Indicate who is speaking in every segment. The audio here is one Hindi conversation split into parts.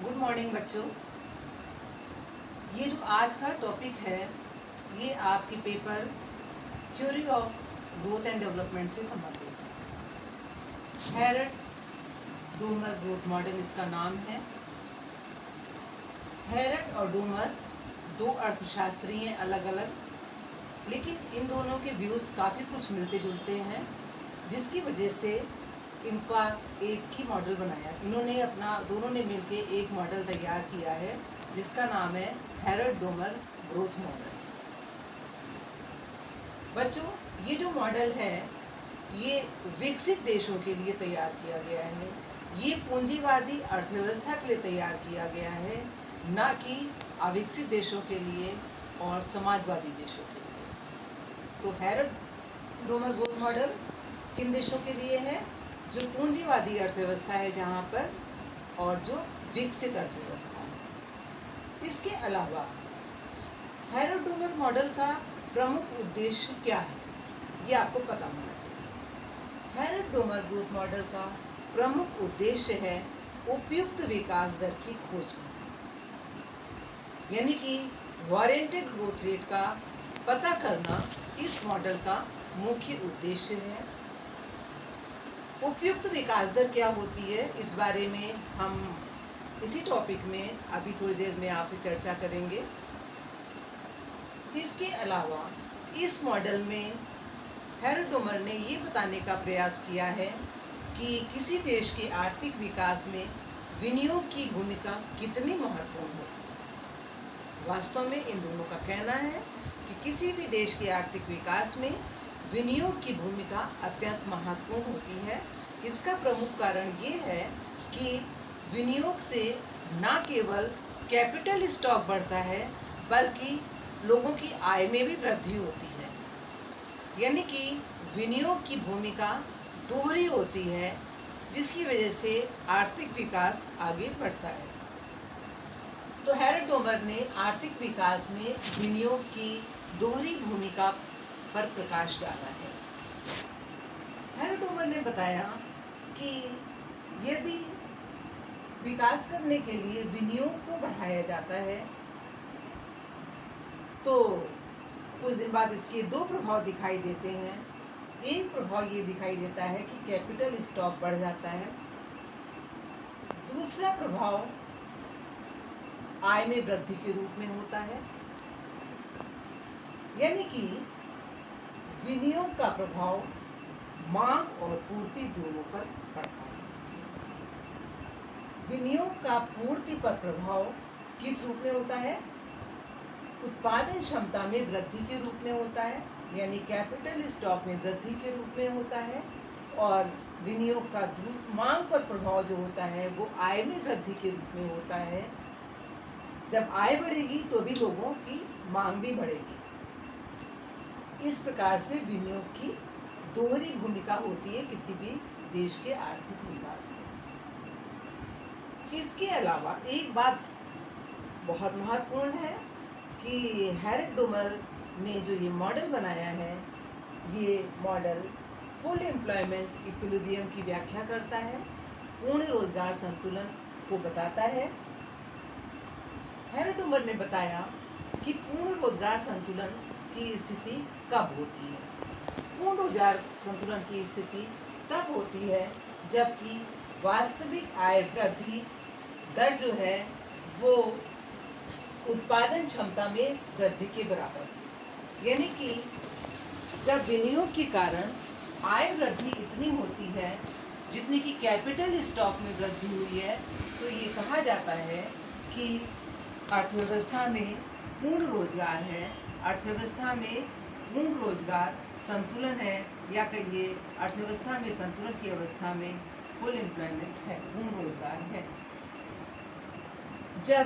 Speaker 1: गुड मॉर्निंग बच्चों। ये जो आज का टॉपिक है ये आपके paper theory of growth and development से संबंधित है। हैरट डोमर ग्रोथ मॉडल इसका नाम है। हैरट और डोमर दो अर्थशास्त्री हैं अलग अलग, लेकिन इन दोनों के व्यूज़ काफ़ी कुछ मिलते जुलते हैं, जिसकी वजह से इनका एक ही मॉडल बनाया। इन्होंने दोनों ने मिलके एक मॉडल तैयार किया है जिसका नाम है हैरट डोमर ग्रोथ मॉडल। बच्चों, ये जो मॉडल है ये विकसित देशों के लिए तैयार किया गया है। ये पूंजीवादी अर्थव्यवस्था के लिए तैयार किया गया है, ना कि अविकसित देशों के लिए और समाजवादी देशों के लिए। तो हैरट डोमर ग्रोथ मॉडल किन देशों के लिए है? जो पूंजीवादी अर्थव्यवस्था है जहाँ पर, और जो विकसित अर्थव्यवस्था है। इसके अलावा हैरट डोमर मॉडल का प्रमुख उद्देश्य क्या है ये आपको पता होना चाहिए। हैरट डोमर ग्रोथ मॉडल का प्रमुख उद्देश्य है उपयुक्त विकास दर की खोज करना, यानी कि वारंटेड ग्रोथ रेट का पता करना इस मॉडल का मुख्य उद्देश्य है। उपयुक्त विकास दर क्या होती है इस बारे में हम इसी टॉपिक में अभी थोड़ी देर में आपसे चर्चा करेंगे। इसके अलावा इस मॉडल में हैरट डोमर ने ये बताने का प्रयास किया है कि किसी देश के आर्थिक विकास में विनियोग की भूमिका कितनी महत्वपूर्ण होती है। वास्तव में इन दोनों का कहना है कि किसी भी देश के आर्थिक विकास में विनियोग की भूमिका अत्यंत महत्वपूर्ण होती है। इसका प्रमुख कारण ये है कि विनियोग से न केवल कैपिटल स्टॉक बढ़ता है बल्कि लोगों की आय में भी वृद्धि होती है, यानी कि विनियोग की भूमिका दोहरी होती है, जिसकी वजह से आर्थिक विकास आगे बढ़ता है। तो हैरट डोमर ने आर्थिक विकास में विनियोग की दोहरी भूमिका पर प्रकाश डाला है। हैरट डोमर ने बताया कि यदि विकास करने के लिए विनियोग को बढ़ाया जाता है तो कुछ दिन बाद इसके दो प्रभाव दिखाई देते हैं। एक प्रभाव ये दिखाई देता है कि कैपिटल स्टॉक बढ़ जाता है। दूसरा प्रभाव आय में वृद्धि के रूप में होता है, यानी कि विनियोग का प्रभाव मांग और पूर्ति दोनों पर पड़ता है। विनियोग का पूर्ति पर प्रभाव किस रूप में होता है? उत्पादन क्षमता में वृद्धि के रूप में होता है, यानी कैपिटल स्टॉक में वृद्धि के रूप में होता है। और विनियोग का मांग पर प्रभाव जो होता है वो आय में वृद्धि के रूप में होता है। जब आय बढ़ेगी तो भी लोगों की मांग भी बढ़ेगी। इस प्रकार से विनियोग की दोहरी भूमिका होती है किसी भी देश के आर्थिक विकास में। इसके अलावा एक बात बहुत महत्वपूर्ण है कि हैरट डोमर ने जो ये मॉडल बनाया है, ये मॉडल फुल एम्प्लॉयमेंट इक्विलिब्रियम की व्याख्या करता है, पूर्ण रोजगार संतुलन को बताता है। हैरट डोमर ने बताया कि पूर्ण रोजगार संतुलन की स्थिति कब होती है। पूर्ण रोजगार संतुलन की स्थिति तब होती है जबकि वास्तविक आय वृद्धि दर जो है वो उत्पादन क्षमता में वृद्धि के बराबर, यानी कि जब विनियोग के कारण आय वृद्धि इतनी होती है जितनी कि कैपिटल स्टॉक में वृद्धि हुई है, तो ये कहा जाता है कि अर्थव्यवस्था में पूर्ण रोजगार है, अर्थव्यवस्था में पूर्ण रोजगार संतुलन है, या कहिए अर्थव्यवस्था में संतुलन की अवस्था में फुल एम्प्लॉयमेंट है, पूर्ण रोजगार है। जब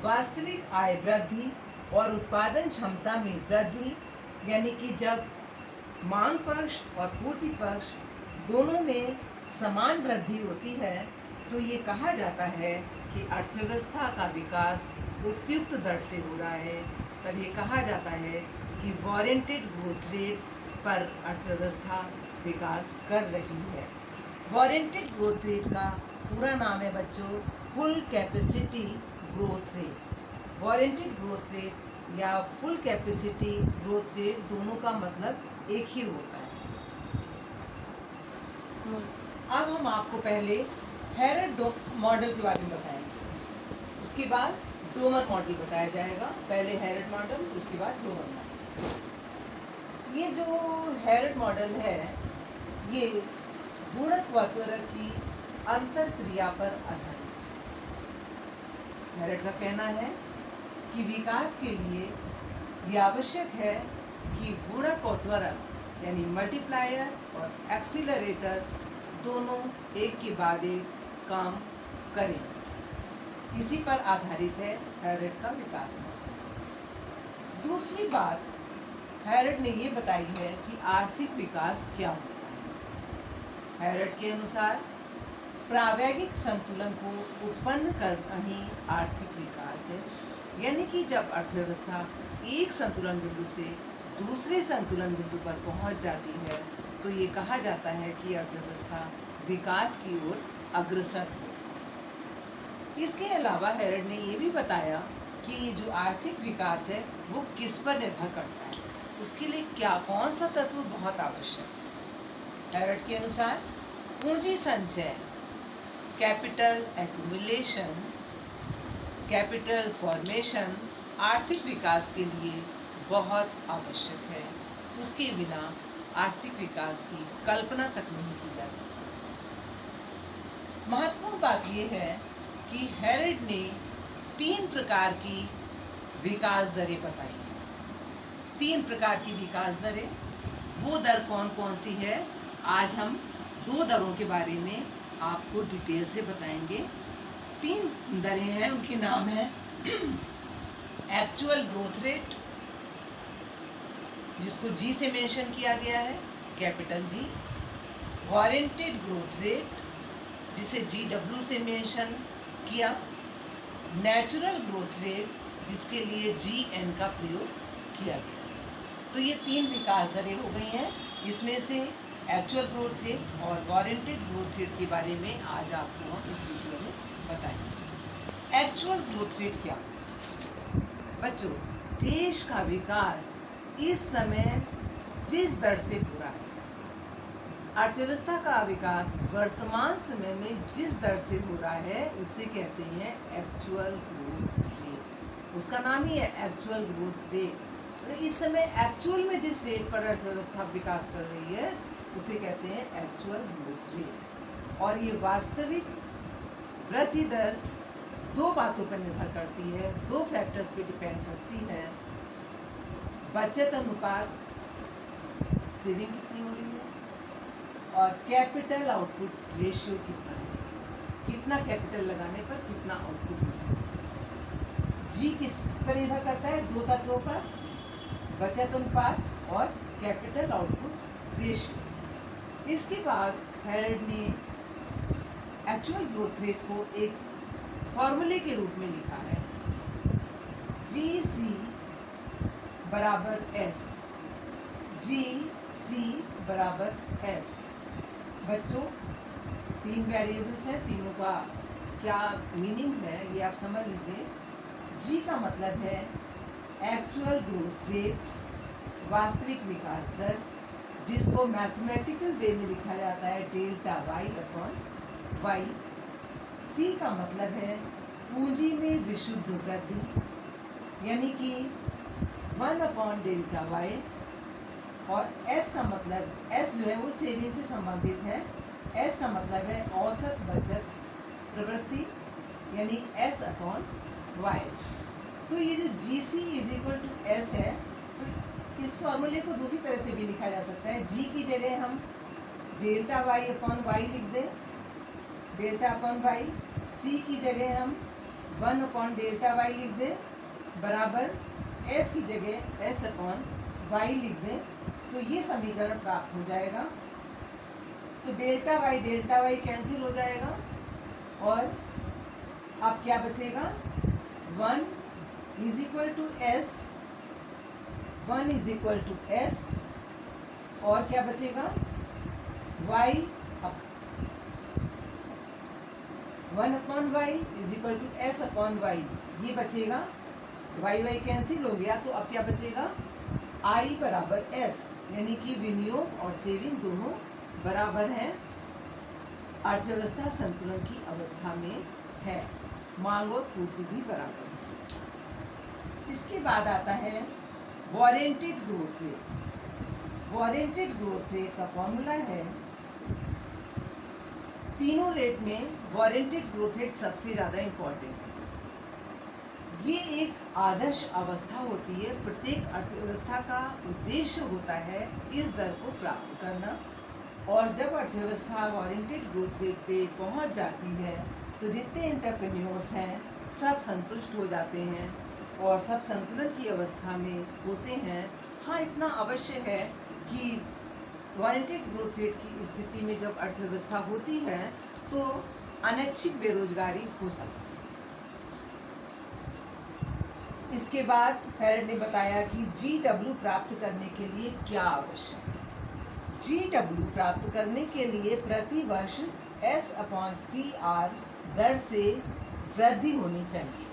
Speaker 1: वास्तविक आय वृद्धि और उत्पादन क्षमता में वृद्धि, यानी कि जब मांग पक्ष और पूर्ति पक्ष दोनों में समान वृद्धि होती है, तो ये कहा जाता है कि अर्थव्यवस्था का विकास उपयुक्त दर से हो रहा है। तब ये कहा जाता है कि वारंटेड ग्रोथ रेट पर अर्थव्यवस्था विकास कर रही है। वारंटेड ग्रोथ रेट का पूरा नाम है बच्चों full capacity growth rate. Warranted growth rate या फुल कैपेसिटी ग्रोथ रेट दोनों का मतलब एक ही होता है। अब हम आपको पहले हेरेड मॉडल के बारे में बताएंगे, उसके बाद डोमर मॉडल बताया जाएगा। पहले हेरेड मॉडल, उसके बाद डोमर मॉडल। ये जो हेरेड मॉडल है ये गुणक व त्वरक की अंतर क्रिया पर आधारित है। हेरेड का कहना है कि विकास के लिए यह आवश्यक है कि गुणक और त्वरक यानी मल्टीप्लायर और एक्सीलरेटर दोनों एक के बाद एक काम करें। इसी पर आधारित है हेरेड का विकास मॉडल। दूसरी बात हेरेड ने ये बताई है कि आर्थिक विकास क्या होता है। हेरेड के अनुसार प्रावैगिक संतुलन को उत्पन्न करना ही आर्थिक विकास है, यानी कि जब अर्थव्यवस्था एक संतुलन बिंदु से दूसरे संतुलन बिंदु पर पहुंच जाती है तो ये कहा जाता है कि अर्थव्यवस्था विकास की ओर अग्रसर हो। इसके अलावा हेरेड ने ये भी बताया कि जो आर्थिक विकास है वो किस पर निर्भर करता है, उसके लिए कौन सा तत्व बहुत आवश्यक है। हेरेड के अनुसार पूंजी संचय, कैपिटल एक्यूमुलेशन, कैपिटल फॉर्मेशन आर्थिक विकास के लिए बहुत आवश्यक है। उसके बिना आर्थिक विकास की कल्पना तक नहीं की जा सकती। महत्वपूर्ण बात यह है कि हेरेड ने 3 प्रकार की विकास दरें बताई। 3 प्रकार की विकास दरें, वो दर कौन कौन सी है, आज हम 2 दरों के बारे में आपको डिटेल से बताएंगे। 3 दरें हैं, उनके नाम है एक्चुअल ग्रोथ रेट, जिसको जी से मेंशन किया गया है, capital G. Warranted growth rate, जिसे GW से मेंशन किया। नेचुरल ग्रोथ रेट, जिसके लिए GN का प्रयोग किया गया। तो ये 3 विकास दरें हो गई हैं। इसमें से एक्चुअल ग्रोथ रेट और वारंटेड ग्रोथ रेट के बारे में आज आपको हम इस वीडियो में बताएंगे। एक्चुअल ग्रोथ रेट क्या? बच्चों, देश का विकास इस समय जिस दर से हो रहा है, अर्थव्यवस्था का विकास वर्तमान समय में जिस दर से हो रहा है उसे कहते हैं एक्चुअल ग्रोथ रेट। उसका नाम ही है एक्चुअल ग्रोथ रेट। इस समय एक्चुअल में जिस रेट पर अर्थव्यवस्था विकास कर रही है उसे कहते हैं एक्चुअल ग्रोथ रेट। और ये वास्तविक वृद्धि दर 2 बातों पर निर्भर करती है, 2 फैक्टर्स पे डिपेंड करती है। बचत अनुपात, सेविंग कितनी हो रही है, और कैपिटल आउटपुट रेशियो कितना है, कितना कैपिटल लगाने पर कितना आउटपुट है। जी किस पर निर्भर करता है? 2 तत्वों पर, बचत अनुपात और कैपिटल आउटपुट रेशियो। इसके बाद हेरेड ने एक्चुअल ग्रोथ रेट को एक फॉर्मूले के रूप में लिखा है, GC बराबर S, GC बराबर S। बच्चों, 3 वेरिएबल्स हैं, तीनों का क्या मीनिंग है ये आप समझ लीजिए। G का मतलब है एक्चुअल ग्रोथ रेट, वास्तविक विकास दर, जिसको मैथमेटिकल वे में लिखा जाता है delta Y upon Y। C का मतलब है पूंजी में विशुद्ध वृद्धि, यानी कि 1 अपॉन डेल्टा Y। और S का मतलब, S जो है वो सेविंग से संबंधित है, S का मतलब है औसत बचत प्रवृत्ति, यानी S अपॉन Y। तो ये जो GC is equal to S है, तो इस फॉर्मूले को दूसरी तरह से भी लिखा जा सकता है। G की जगह हम डेल्टा Y अपॉन Y लिख दें, डेल्टा अपॉन Y। C की जगह हम 1 अपॉन डेल्टा Y लिख दें, बराबर S की जगह S अपॉन Y लिख दें, तो ये समीकरण प्राप्त हो जाएगा। तो डेल्टा Y कैंसिल हो जाएगा और अब क्या बचेगा? 1 is equal to S, 1 is equal to S, और क्या बचेगा? 1/y is equal to s/y, ये बचेगा, y कैंसिल हो गया, तो अब क्या बचेगा, I बराबर s, यानी कि विनियोग और सेविंग दोनों बराबर हैं, अर्थव्यवस्था संतुलन की अवस्था में है, मांग और पूर्ति भी बराबर है। इसके बाद आता है warranted growth rate. Warranted growth rate का फॉर्मूला है, तीनों रेट में वारंटेड ग्रोथ रेट सबसे ज़्यादा इम्पॉर्टेंट है। ये एक आदर्श अवस्था होती है, प्रत्येक अर्थव्यवस्था का उद्देश्य होता है इस दर को प्राप्त करना, और जब अर्थव्यवस्था वारंटेड ग्रोथ रेट पे पहुंच जाती है तो जितने एंटरप्रेन्योर्स हैं सब संतुष्ट हो जाते हैं और सब संतुलन की अवस्था में होते हैं। हाँ, इतना अवश्य है कि वारंटेड ग्रोथ रेट की स्थिति में जब अर्थव्यवस्था होती है तो अनैच्छिक बेरोजगारी हो सकती है। इसके बाद हेरड ने बताया कि GW प्राप्त करने के लिए क्या आवश्यक है। GW प्राप्त करने के लिए प्रति वर्ष S/CR दर से वृद्धि होनी चाहिए।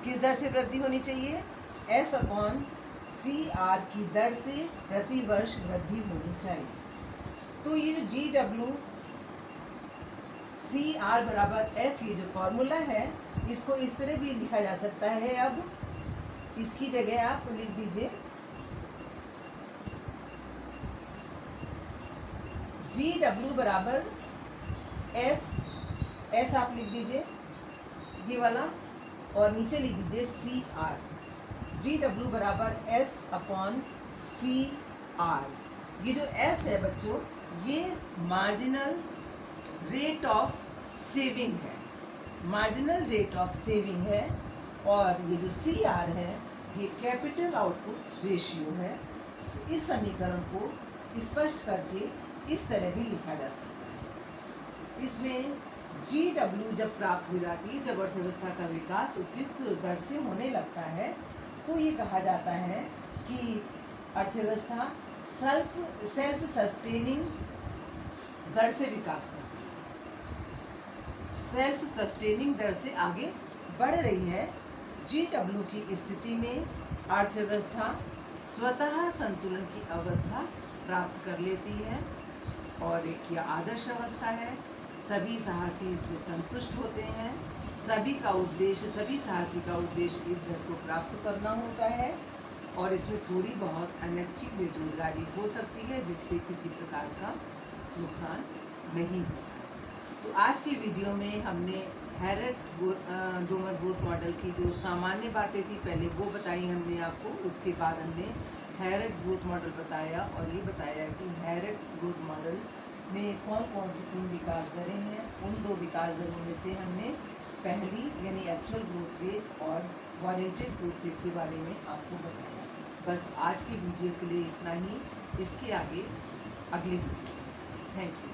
Speaker 1: किस दर से वृद्धि होनी चाहिए, S/CR की दर से प्रति वर्ष वृद्धि होनी चाहिए। तो ये जो GW CR बराबर S, ये जो फॉर्मूला है, इसको इस तरह भी लिखा जा सकता है। अब इसकी जगह आप लिख दीजिए GW बराबर S आप लिख दीजिए ये वाला, और नीचे लिख दीजिए CR। GW बराबर S/CR। ये जो S है बच्चों, ये मार्जिनल रेट ऑफ सेविंग है, मार्जिनल रेट ऑफ सेविंग है, और ये जो CR है ये कैपिटल आउटपुट रेशियो है। इस समीकरण को स्पष्ट करके इस तरह भी लिखा जा सकता है। इसमें GW जब प्राप्त हो जाती है, जब अर्थव्यवस्था का विकास उपयुक्त दर से होने लगता है, तो ये कहा जाता है कि अर्थव्यवस्था सेल्फ सस्टेनिंग दर से विकास करती है, सेल्फ सस्टेनिंग दर से आगे बढ़ रही है। GW की स्थिति में अर्थव्यवस्था स्वतः संतुलन की अवस्था प्राप्त कर लेती है और एक यह आदर्श अवस्था है। सभी साहसी इसमें संतुष्ट होते हैं, सभी साहसी का उद्देश्य इस दर को प्राप्त करना होता है, और इसमें थोड़ी बहुत अनैच्छिक बेरोजगारी हो सकती है जिससे किसी प्रकार का नुकसान नहीं होता है। तो आज की वीडियो में हमने हेरड-डोमर ग्रोथ मॉडल की जो सामान्य बातें थी पहले वो बताई हमने आपको, उसके बाद हमने हेरड ग्रोथ मॉडल बताया, और ये बताया कि हेरड ग्रोथ मॉडल में कौन कौन सी 3 विकास दरें हैं। उन 2 विकास दरों में से हमने पहली यानी एक्चुअल ग्रोथ रेट और वारंटेड ग्रोथ रेट के बारे में आपको बताया। बस आज की वीडियो के लिए इतना ही, इसके आगे अगली वीडियो। Thank you.